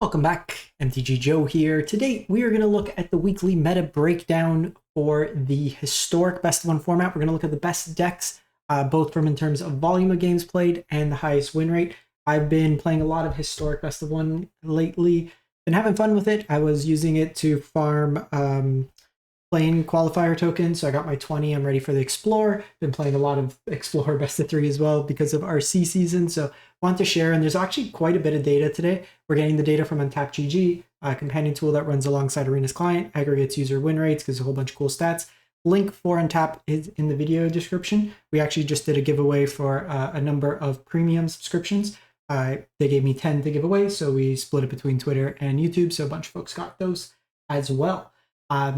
Welcome back, MTG Joe here. Today we are going to look at the weekly meta breakdown for the historic best of one format. We're going to look at the best decks, both from in terms of volume of games played and the highest win rate. I've been playing a lot of historic best of one lately, been having fun with it. I was using it to farm playing qualifier tokens, so I got my 20. I'm ready for the Explore. Been playing a lot of Explore best of 3 as well because of RC season, so want to share. And there's actually quite a bit of data today. We're getting the data from UntapedGG, a companion tool that runs alongside Arena's client, aggregates user win rates, gives a whole bunch of cool stats. Link for Untap is in the video description. We actually just did a giveaway for a number of premium subscriptions. They gave me 10 to give away, so we split it between Twitter and YouTube, so a bunch of folks got those as well.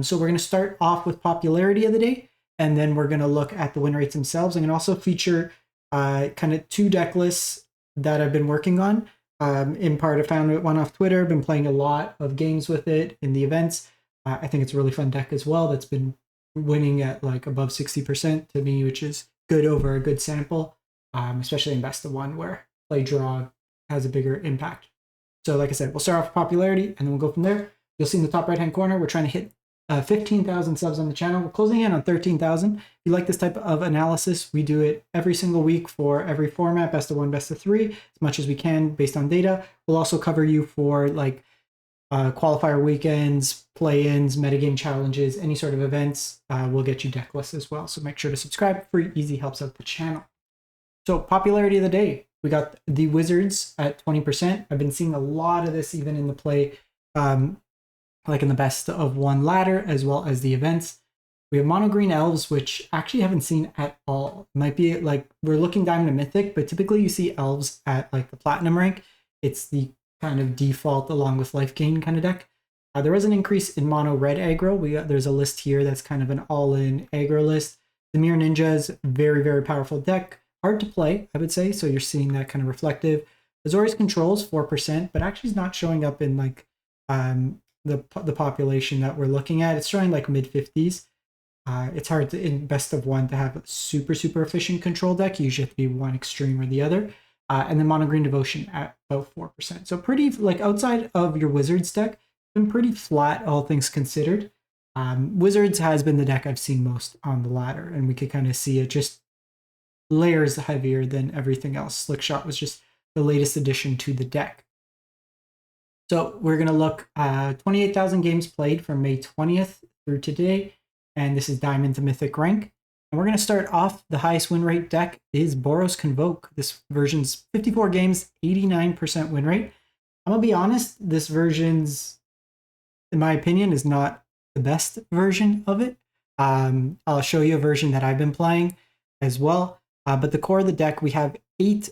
So we're going to start off with popularity of the day, and then we're going to look at the win rates themselves. I'm going to also feature kind of 2 deck lists that I've been working on. In part, I found one off Twitter. Been playing a lot of games with it in the events. I think it's a really fun deck as well that's been winning at like above 60% to me, which is good over a good sample, especially in best of one where play draw has a bigger impact. So like I said, we'll start off with popularity and then we'll go from there. You'll see in the top right hand corner, we're trying to hit 15,000 subs on the channel. We're closing in on 13,000. If you like this type of analysis, we do it every single week for every format, best of 1, best of 3, as much as we can based on data. We'll also cover you for like qualifier weekends, play-ins, metagame challenges, any sort of events. We'll get you deck lists as well. So make sure to subscribe. Free, easy, helps out the channel. So popularity of the day, we got the Wizards at 20%. I've been seeing a lot of this even in the play, like in the best of one ladder, as well as the events. We have mono green elves, which actually haven't seen at all. Might be like we're looking down to Mythic, but typically you see elves at like the platinum rank. It's the kind of default along with Lifegain kind of deck. There was an increase in mono red aggro. There's a list here that's kind of an all-in aggro list. Dimir Ninjas, very, very powerful deck. Hard to play, I would say, so you're seeing that kind of reflective. Azorius controls 4%, but actually is not showing up in like the population that we're looking at. It's showing like mid-50s. It's hard to, in best of one, to have a super efficient control deck. You usually have to be one extreme or the other. And then mono green devotion at about 4%. So pretty, like outside of your Wizards deck, been pretty flat, all things considered. Wizards has been the deck I've seen most on the ladder, and we could kind of see it just layers heavier than everything else. Slickshot was just the latest addition to the deck. So we're going to look 28,000 games played from May 20th through today, and this is Diamond to Mythic rank. And we're going to start off, the highest win rate deck is Boros Convoke. This version's 54 games, 89% win rate. I'm going to be honest, this version's, in my opinion, is not the best version of it. I'll show you a version that I've been playing as well. But the core of the deck, we have 8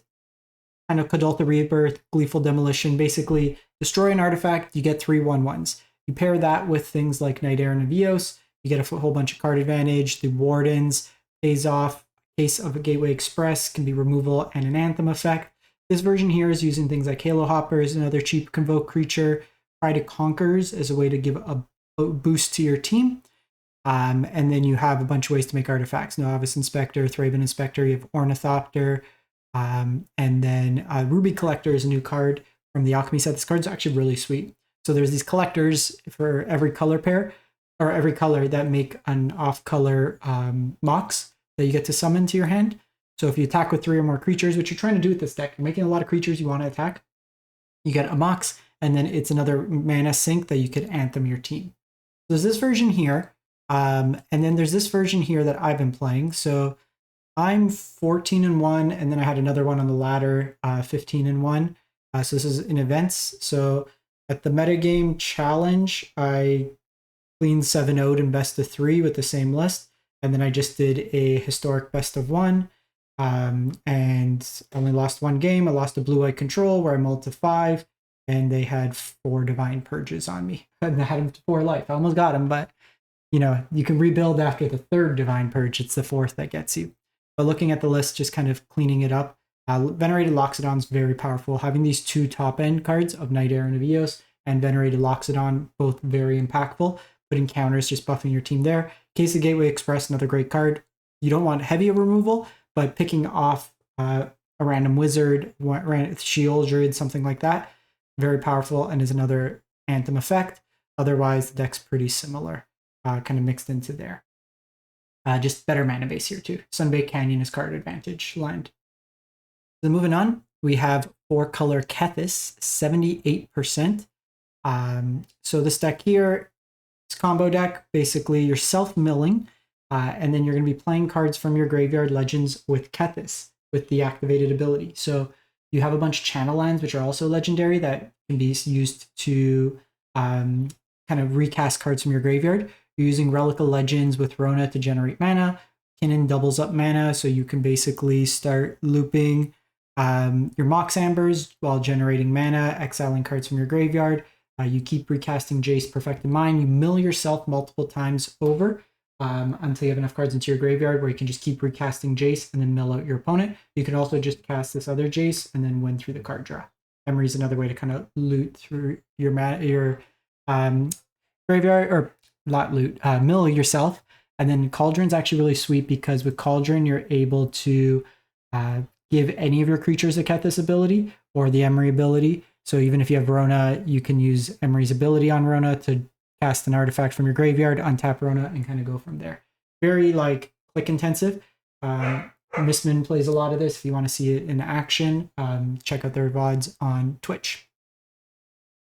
kind of Kadoltha Rebirth, Gleeful Demolition. Basically, destroy an artifact, you get 3 1/1s. You pair that with things like Knight Errant and Eos, you get a whole bunch of card advantage. The Wardens pays off. Case of a Gateway Express can be removal and an Anthem effect. This version here is using things like Halo Hoppers, another cheap Convoke creature. Pride of Conquers as a way to give a boost to your team. And then you have a bunch of ways to make artifacts. Novice Inspector, Thraben Inspector, you have Ornithopter, and then Ruby Collector is a new card from the Alchemy set. This card's actually really sweet. So there's these collectors for every color pair, or every color, that make an off-color Mox that you get to summon to your hand. So if you attack with 3 or more creatures, which you're trying to do with this deck, you're making a lot of creatures you want to attack, you get a Mox, and then it's another mana sink that you could Anthem your team. So there's this version here, and then there's this version here that I've been playing. So I'm 14-1, and then I had another one on the ladder, 15-1. So this is in events. So at the metagame challenge, I cleaned 7-0'd in best of 3 with the same list, and then I just did a historic best of 1, and I only lost 1 game. I lost a blue-white control where I mulled to 5, and they had 4 divine purges on me, and I had them to 4 life. I almost got them, but you know, you can rebuild after the 3rd divine purge. It's the 4th that gets you. But looking at the list, just kind of cleaning it up, Venerated Loxodon is very powerful. Having these 2 top-end cards of Knight Errant of Eos and Venerated Loxodon, both very impactful. Putting counters, just buffing your team there. Case of Gateway Express, another great card. You don't want heavy removal, but picking off a random wizard, Shield Druid, something like that, very powerful and is another Anthem effect. Otherwise, the deck's pretty similar, kind of mixed into there. Just better mana base here too. Sunbaked Canyon is card advantage land. So moving on, we have 4-color Kethis, 78%. So this deck here, it's combo deck. Basically, you're self-milling, and then you're going to be playing cards from your graveyard legends with Kethis, with the activated ability. So you have a bunch of channel lands, which are also legendary, that can be used to kind of recast cards from your graveyard. You're using Relic of Legends with Rona to generate mana. Kinnan doubles up mana, so you can basically start looping your Mox Ambers while generating mana, exiling cards from your graveyard. You keep recasting Jace Perfected Mind. You mill yourself multiple times over until you have enough cards into your graveyard where you can just keep recasting Jace and then mill out your opponent. You can also just cast this other Jace and then win through the card draw. Emery is another way to kind of loot through your graveyard, or not loot, mill yourself. And then Cauldron's actually really sweet because with Cauldron, you're able to give any of your creatures a Kethis ability or the Emery ability. So even if you have Rona, you can use Emery's ability on Rona to cast an artifact from your graveyard, untap Rona, and kind of go from there. Very like click intensive. Mistman plays a lot of this. If you want to see it in action, check out their VODs on Twitch.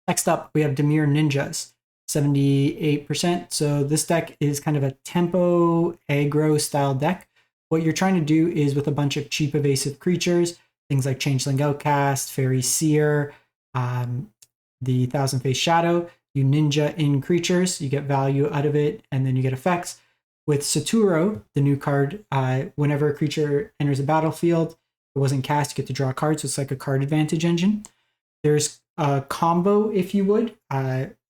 Next up, we have Dimir Ninjas, 78%. So this deck is kind of a tempo aggro style deck. What you're trying to do is with a bunch of cheap evasive creatures, things like Changeling Outcast, Fairy Seer, the Thousand Face Shadow, you ninja in creatures, you get value out of it, and then you get effects. With Saturo, the new card, whenever a creature enters a battlefield, it wasn't cast, you get to draw a card, so it's like a card advantage engine. There's a combo, if you would.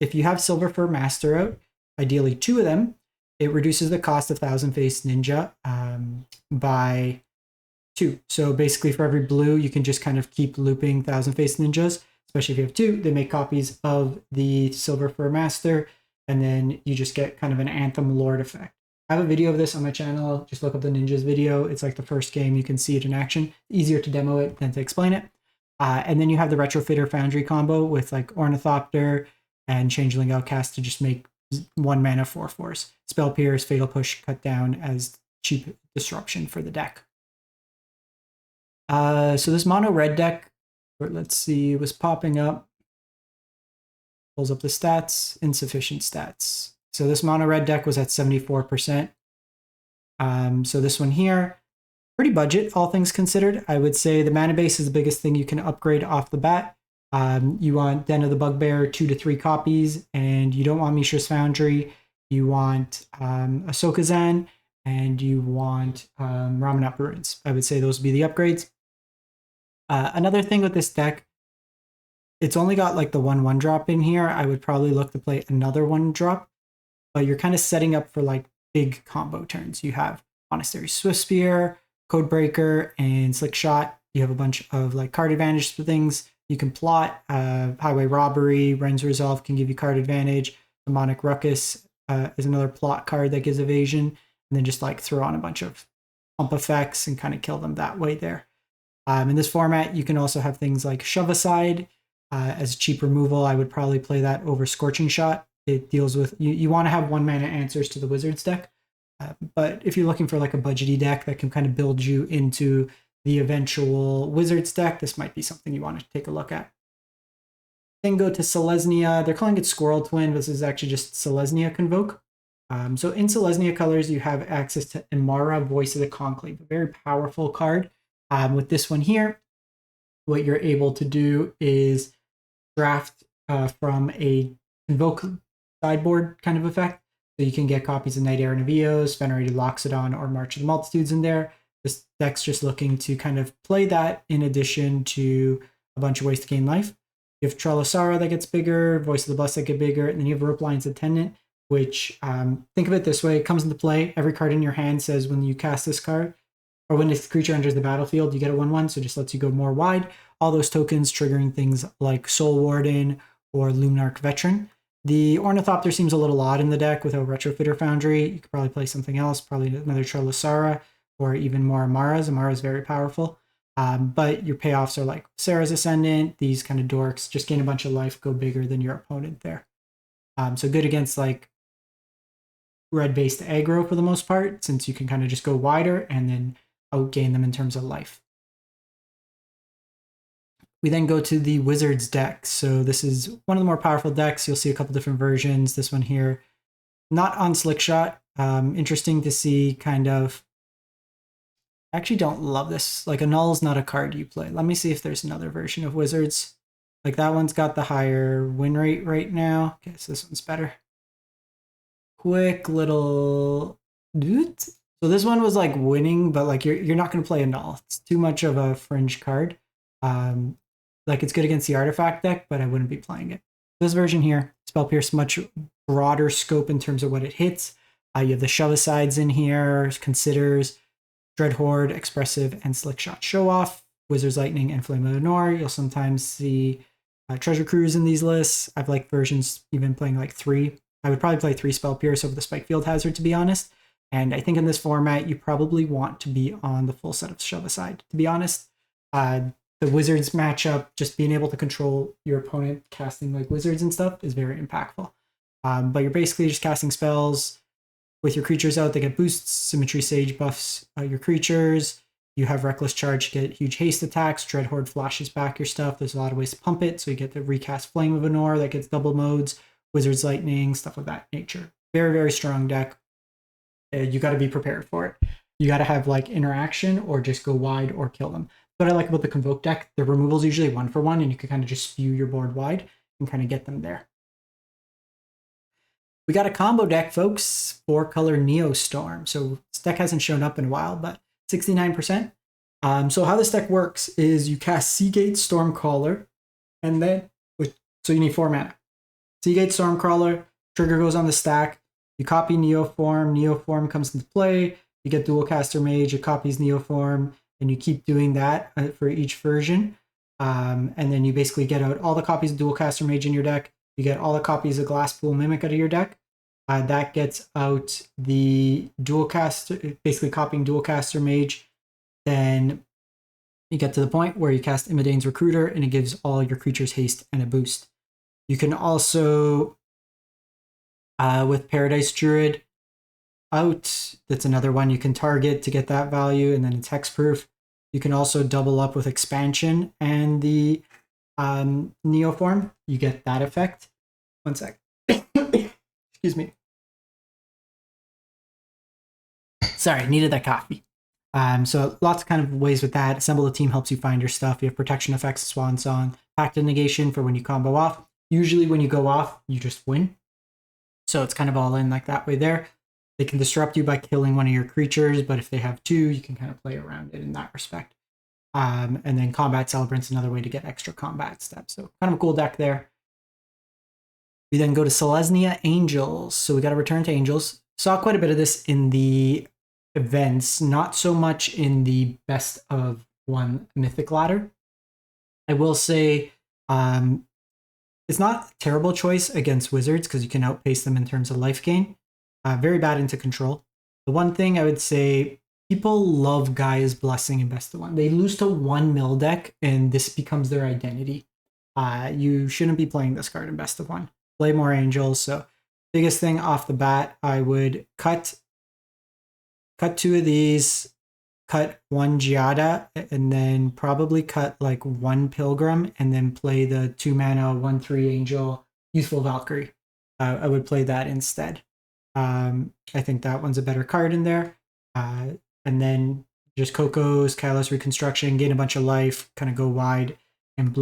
If you have Silver Fur Master out, ideally 2 of them, it reduces the cost of Thousand Face Ninja by 2. So basically for every blue, you can just kind of keep looping Thousand Face Ninjas, especially if you have 2. They make copies of the Silver Fur Master, and then you just get kind of an Anthem Lord effect. I have a video of this on my channel. Just look up the Ninjas video. It's like the first game. You can see it in action. Easier to demo it than to explain it. And then you have the Retrofitter Foundry combo with like Ornithopter and Changeling Outcast to just make 1 mana 4/4s. Spell Pierce, Fatal Push, Cut Down as cheap disruption for the deck. So this mono red deck, let's see, was popping up. Pulls up the stats, insufficient stats. So this mono red deck was at 74%. So this one here, pretty budget, all things considered. I would say the mana base is the biggest thing you can upgrade off the bat. You want Den of the Bugbear, 2 to 3 copies, and you don't want Mishra's Foundry. You want Ahsoka Zan, and you want Ramanat Ruins. I would say those would be the upgrades. Another thing with this deck, it's only got like the 1/1 drop in here. I would probably look to play another 1 drop, but you're kind of setting up for like big combo turns. You have Monastery Swiftspear, Codebreaker, and Slick Shot. You have a bunch of like card advantage for things. You can plot Highway Robbery, Ren's Resolve can give you card advantage. Demonic Ruckus is another plot card that gives evasion, and then just like throw on a bunch of pump effects and kind of kill them that way there. In this format, you can also have things like Shove Aside as cheap removal. I would probably play that over Scorching Shot. It deals with, you want to have 1 mana answers to the Wizards deck. But if you're looking for like a budgety deck that can kind of build you into the eventual Wizards deck, this might be something you want to take a look at. Then go to Selesnya. They're calling it Squirrel Twin. This is actually just Selesnya Convoke. So in Selesnya colors, you have access to Imara, Voice of the Conclave, a very powerful card. With this one here, what you're able to do is draft from a Convoke sideboard kind of effect. So you can get copies of Night Air Navios, Venerated Loxodon, or March of the Multitudes in there. This deck's just looking to kind of play that in addition to a bunch of ways to gain life. You have Trellisara that gets bigger, Voice of the Blessed that get bigger, and then you have Rope Lion's Attendant, which, think of it this way, it comes into play. Every card in your hand says when you cast this card, or when this creature enters the battlefield, you get a 1/1, so it just lets you go more wide. All those tokens triggering things like Soul Warden or Luminarch Veteran. The Ornithopter seems a little odd in the deck without Retrofitter Foundry. You could probably play something else, probably another Trellisara, or even more Amaras. Amara is very powerful. But your payoffs are like Sarah's Ascendant, these kind of dorks, just gain a bunch of life, go bigger than your opponent there. So good against like red-based aggro for the most part, since you can kind of just go wider and then outgain them in terms of life. We then go to the Wizards deck. So this is one of the more powerful decks. You'll see a couple different versions. This one here, not on Slickshot. Interesting to see kind of. I actually don't love this. Like a null's not a card you play. Let me see if there's another version of Wizards. Like that one's got the higher win rate right now. Okay, so this one's better. Quick little. So this one was like winning, but like you're not going to play a null. It's too much of a fringe card. Like it's good against the artifact deck, but I wouldn't be playing it. This version here, Spell Pierce, much broader scope in terms of what it hits. You have the Shove-asides in here, Considers, Dread Horde, Expressive, and Slickshot Show Off, Wizard's Lightning, and Flame of Lenore. You'll sometimes see Treasure Cruise in these lists. I've liked versions even playing like 3. I would probably play 3 Spell Pierce over the Spike Field Hazard, to be honest. And I think in this format, you probably want to be on the full set of Shove-aside, to be honest. The Wizards matchup, just being able to control your opponent casting like wizards and stuff is very impactful. But you're basically just casting spells with your creatures out. They get boosts, Symmetry Sage buffs your creatures. You have Reckless Charge, get huge haste attacks. Dread Horde flashes back your stuff. There's a lot of ways to pump it. So you get the recast Flame of Lenore that gets double modes, Wizard's Lightning, stuff of that nature. Very, very strong deck. You got to be prepared for it. You got to have like interaction or just go wide or kill them. What I like about the Convoke deck, the removal is usually 1-for-1, and you can kind of just spew your board wide and kind of get them there. We got a combo deck, folks, 4-color Neostorm. So this deck hasn't shown up in a while, but 69%. So how this deck works is you cast Seagate Stormcaller, and then, so you need 4 mana. Seagate Stormcaller, trigger goes on the stack, you copy Neoform, Neoform comes into play, you get Dualcaster Mage, it copies Neoform, and you keep doing that for each version. And then you basically get out all the copies of Dualcaster Mage in your deck. You get all the copies of Glasspool Mimic out of your deck. That gets out the Dualcaster, basically copying Dualcaster Mage. Then you get to the point where you cast Imidane's Recruiter, and it gives all your creatures haste and a boost. You can also, with Paradise Druid out, that's another one you can target to get that value, and then it's hexproof. You can also double up with Expansion and the Neoform. You get that effect. One sec. Excuse me. Sorry, needed that coffee. So lots of kind of ways with that. Assemble a team helps you find your stuff. You have protection effects, Swan Song, Pact of Negation for when you combo off. Usually when you go off, you just win. So it's kind of all in like that way there. They can disrupt you by killing one of your creatures, but if they have 2, you can kind of play around it in that respect. And then Combat Celebrant's another way to get extra combat steps. So kind of a cool deck there. We then go to Selesnya Angels. So we got to return to Angels. Saw quite a bit of this in the events, not so much in the best of 1 Mythic ladder. I will say it's not a terrible choice against Wizards because you can outpace them in terms of life gain. Very bad into control. The one thing I would say, people love Gaia's Blessing in best of 1. They lose to 1 mill deck, and this becomes their identity. You shouldn't be playing this card in best of 1. Play more Angels. So biggest thing off the bat, I would cut 2 of these, cut 1 Giada, and then probably cut like 1 Pilgrim, and then play the 2 mana 1/3 Angel Youthful Valkyrie. I would play that instead. I think that one's a better card in there. And then just Coco's, Kylos Reconstruction, gain a bunch of life, kind of go wide and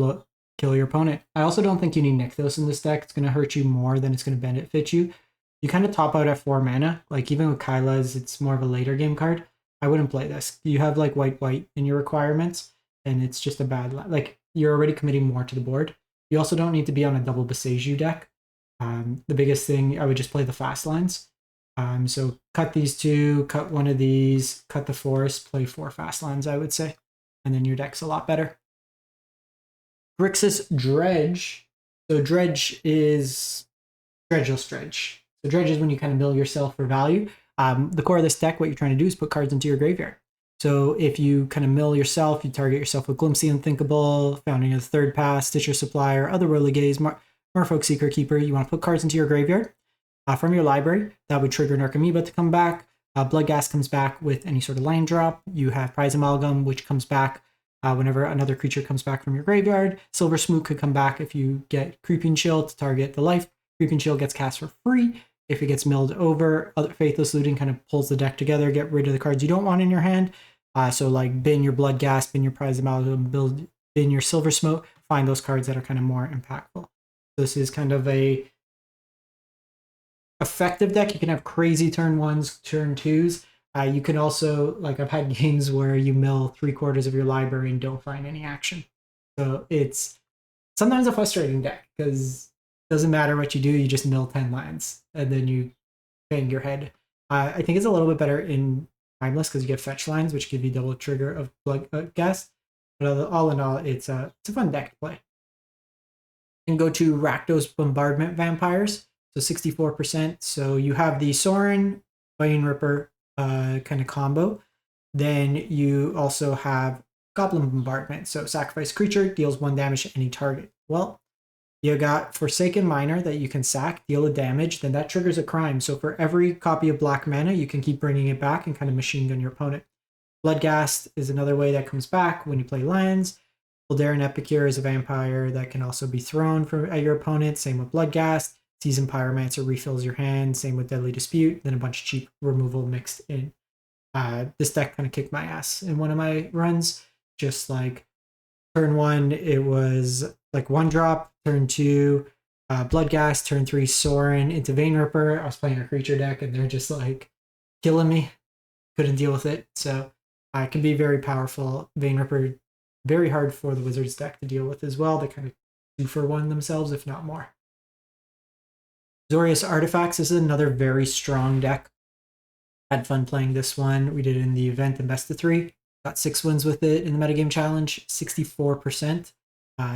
kill your opponent. I also don't think you need Nykthos in this deck. It's going to hurt you more than it's going to benefit you. You kind of top out at 4 mana. Like even with Kyla's, it's more of a later game card. I wouldn't play this. You have like white in your requirements, and it's just a bad, like you're already committing more to the board. You also don't need to be on a double Beseju deck. The biggest thing, I would just play the fast lines. So cut these 2, cut 1 of these, cut the forest, play 4 fast lines, I would say. And then your deck's a lot better. Grixis Dredge. So Dredge is Dredgeless Dredge. So Dredge is when you kind of mill yourself for value. The core of this deck, what you're trying to do is put cards into your graveyard. So if you kind of mill yourself, you target yourself with Glimpse the Unthinkable, Founding of the Third Pass, Stitcher Supply, or Otherworldly Gaze, Merfolk Seeker Keeper. You want to put cards into your graveyard from your library. That would trigger Narcomoeba to come back. Bloodghast comes back with any sort of land drop. You have Prize Amalgam, which comes back whenever another creature comes back from your graveyard. Silver Smoot could come back if you get Creeping Chill to target the life. Creeping Chill gets cast for free. If it gets milled over, other Faithless Looting kind of pulls the deck together, get rid of the cards you don't want in your hand. So like bin your Bloodghast, bin your Prize Amalgam, bin your Silver Smote, find those cards that are kind of more impactful. This is kind of a effective deck. You can have crazy turn 1s, turn 2s. You can also, like I've had games where you mill 3/4 of your library and don't find any action. So it's sometimes a frustrating deck because it doesn't matter what you do, you just mill 10 lands and then you bang your head. I think it's a little bit better in Timeless because you get fetch lines, which give you double trigger of Bloodghast. But all in all, it's a fun deck to play. And go to Rakdos Bombardment Vampires. So 64%. So you have the Sorin, Bane Ripper kind of combo. Then you also have Goblin Bombardment. So sacrifice creature, deals 1 damage to any target. Well, you got Forsaken Miner that you can sack, deal a damage, then that triggers a crime. So for every copy of black mana, you can keep bringing it back and kind of machine gun your opponent. Bloodghast is another way that comes back when you play lands. Eldarin Epicure is a vampire that can also be thrown at your opponent. Same with Bloodghast. Seasoned Pyromancer refills your hand. Same with Deadly Dispute. Then a bunch of cheap removal mixed in. This deck kind of kicked my ass in one of my runs. Just like turn 1, it was like 1-drop. Turn 2, Bloodghast. Turn 3, Sorin into Vein Ripper. I was playing a creature deck and they're just like killing me. Couldn't deal with it. So it can be very powerful. Vein Ripper, very hard for the Wizards deck to deal with as well. They kind of 2-for-1 themselves, if not more. Azorius Artifacts is another very strong deck. Had fun playing this one. We did it in the event in best of 3. Got 6 wins with it in the metagame challenge, 64%.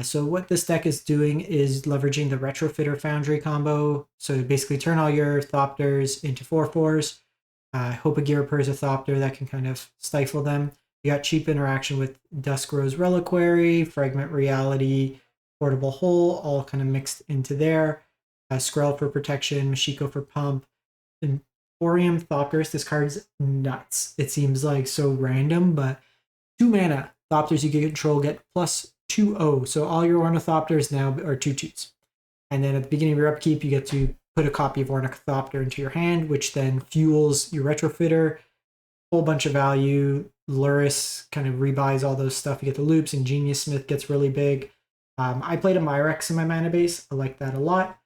So what this deck is doing is leveraging the Retrofitter Foundry combo. So basically turn all your Thopters into 4/4s. Hope a Girapur is a Thopter that can kind of stifle them. You got cheap interaction with Duskrose Reliquary, Fragment Reality, Portable Hole, all kind of mixed into there. Skrell for protection, Mashiko for pump. Emporium Thopters, this card's nuts. It seems like so random, but 2 mana Thopters you can control get +2/0. So all your Ornithopters now are 2/2s. And then at the beginning of your upkeep, you get to put a copy of Ornithopter into your hand, which then fuels your Retrofitter. Whole bunch of value. Luris kind of rebuys all those stuff. You get the loops, and Genius Smith gets really big. I played a Myrex in my mana base. I like that a lot.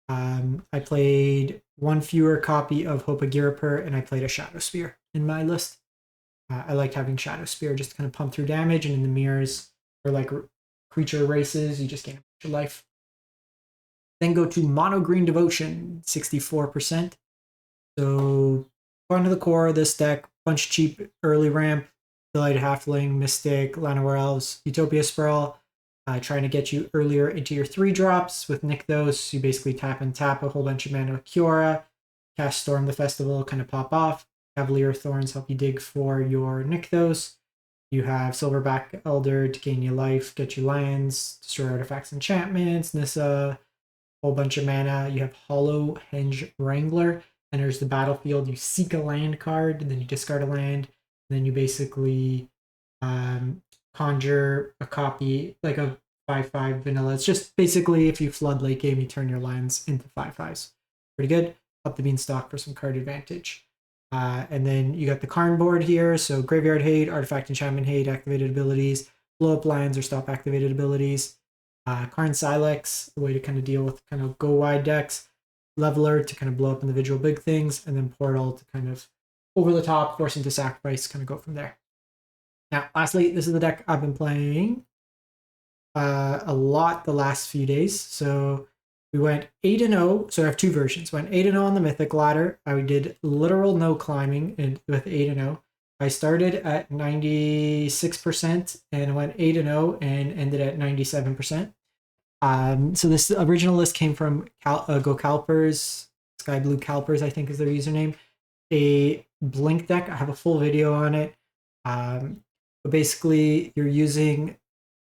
I played 1 fewer copy of Hope of Girapur, and I played a Shadow Spear in my list. I liked having Shadow Spear just to kind of pump through damage, and in the mirrors or like creature races, you just gain a bunch of life. Then go to Mono Green Devotion, 64%. So fun to the core of this deck, bunch of cheap early ramp, Delight Halfling, Mystic, Llanowar Elves, Utopia Sprawl, trying to get you earlier into your 3-drops with Nykthos. You basically tap and tap a whole bunch of mana with Kiora, cast Storm the Festival, kind of pop off. Cavalier Thorns help you dig for your Nykthos. You have Silverback Elder to gain you life, get you lands, destroy artifacts, enchantments, Nissa, whole bunch of mana. You have Hollow Henge Wrangler, enters the battlefield. You seek a land card, and then you discard a land, and then you basically conjure a copy, like a 5/5 vanilla. It's just basically if you flood late game, you turn your lands into 5/5s. Pretty good. Up the beanstalk for some card advantage. And then you got the Karn board here. So Graveyard Hate, Artifact Enchantment Hate, activated abilities, blow up lands or stop activated abilities. Karn Silex, a way to kind of deal with kind of go wide decks. Leveler to kind of blow up individual big things, and then Portal to kind of over the top, force into sacrifice, kind of go from there. Now, lastly, this is the deck I've been playing a lot the last few days. So we went 8-0. So I have 2 versions. Went 8-0 on the Mythic ladder. I did literal no climbing with 8-0. I started at 96% and went 8-0 and ended at 97%. So this original list came from Go Calpers, Sky Blue Calpers, I think is their username. A Blink deck. I have a full video on it. But basically, you're using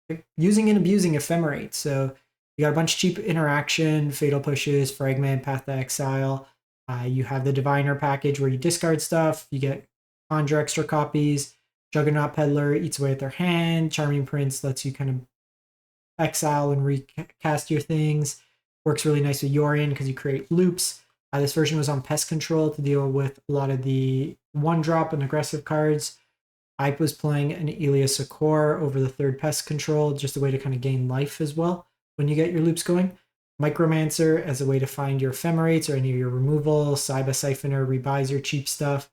and abusing Ephemerate. So you got a bunch of cheap interaction, Fatal Pushes, Fragment, Path to Exile. You have the Diviner package where you discard stuff. You get Conjure extra copies. Juggernaut Peddler eats away at their hand. Charming Prince lets you kind of exile and recast your things. Works really nice with Yorion because you create loops. This version was on Pest Control to deal with a lot of the 1-drop and aggressive cards. I was playing an Elias Sakor over the 3rd Pest Control, just a way to kind of gain life as well when you get your loops going. Micromancer as a way to find your Ephemerates or any of your removal. Cyba Siphoner rebuys your cheap stuff.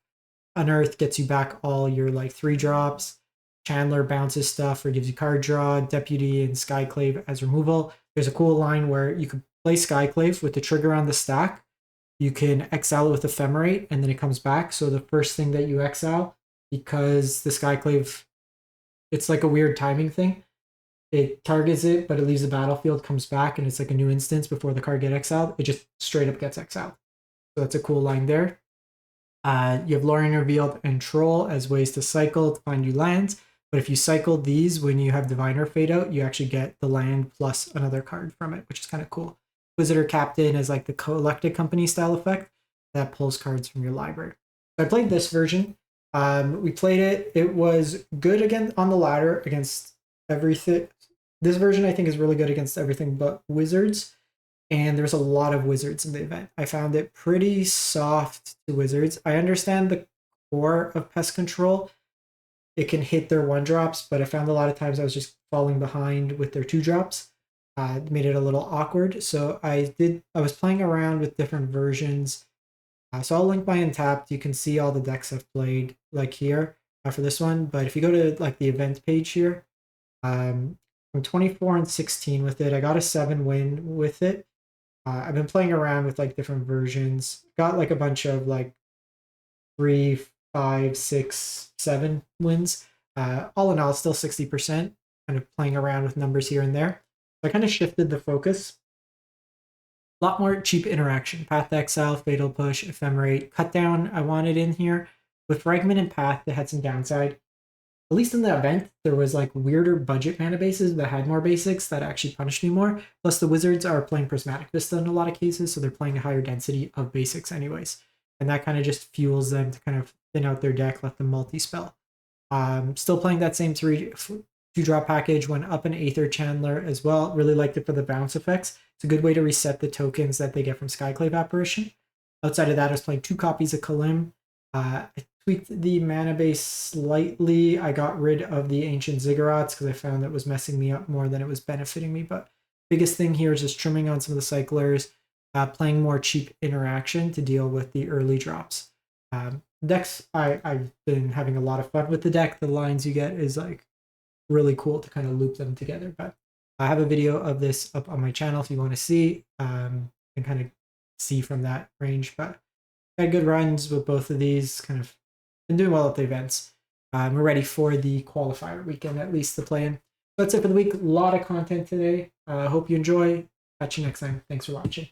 Unearth gets you back all your like 3-drops. Chandler bounces stuff or gives you card draw. Deputy and Skyclave as removal. There's a cool line where you could play Skyclave with the trigger on the stack. You can exile it with Ephemerate and then it comes back. So the first thing that you exile, because the Skyclave, it's like a weird timing thing. It targets it, but it leaves the battlefield, comes back, and it's like a new instance before the card gets exiled. It just straight up gets exiled. So that's a cool line there. You have Lorien Revealed and Troll as ways to cycle to find new lands. But if you cycle these when you have Diviner Fade Out, you actually get the land plus another card from it, which is kind of cool. Visitor Captain is like the Collected Company style effect that pulls cards from your library. So I played this version. We played it. It was good again on the ladder against everything. This version I think is really good against everything but Wizards. And there's a lot of Wizards in the event. I found it pretty soft to Wizards. I understand the core of Pest Control. It can hit their 1-drops, but I found a lot of times I was just falling behind with their 2-drops. It made it a little awkward. So I was playing around with different versions. So I'll link my Untapped. You can see all the decks I've played like here for this one. But if you go to like the event page here, I'm 24-16 with it. I got a 7 win with it. I've been playing around with like different versions. Got like a bunch of like 3, 5, 6, 7 wins. All in all, still 60%. Kind of playing around with numbers here and there. So I kind of shifted the focus. A lot more cheap interaction. Path to Exile, Fatal Push, Ephemerate, Cut Down I wanted in here. With Fragment and Path, they had some downside. At least in the event, there was like weirder budget mana bases that had more basics that actually punished me more. Plus the Wizards are playing Prismatic Vista in a lot of cases, so they're playing a higher density of basics anyways. And that kind of just fuels them to kind of thin out their deck, let them multi-spell. Still playing that same 2-drop package, went up an Aether Chandler as well. Really liked it for the bounce effects. It's a good way to reset the tokens that they get from Skyclave Apparition. Outside of that, I was playing 2 copies of Kalim. I tweaked the mana base slightly. I got rid of the Ancient Ziggurats because I found that was messing me up more than it was benefiting me. But biggest thing here is just trimming on some of the cyclers, playing more cheap interaction to deal with the early drops. Decks, I've been having a lot of fun with the deck. The lines you get is like really cool to kind of loop them together. But I have a video of this up on my channel if you want to see and kind of see from that range. But I had good runs with both of these, kind of been doing well at the events. We're ready for the qualifier weekend, at least to play in. That's it for the week. A lot of content today. Hope you enjoy. Catch you next time. Thanks for watching.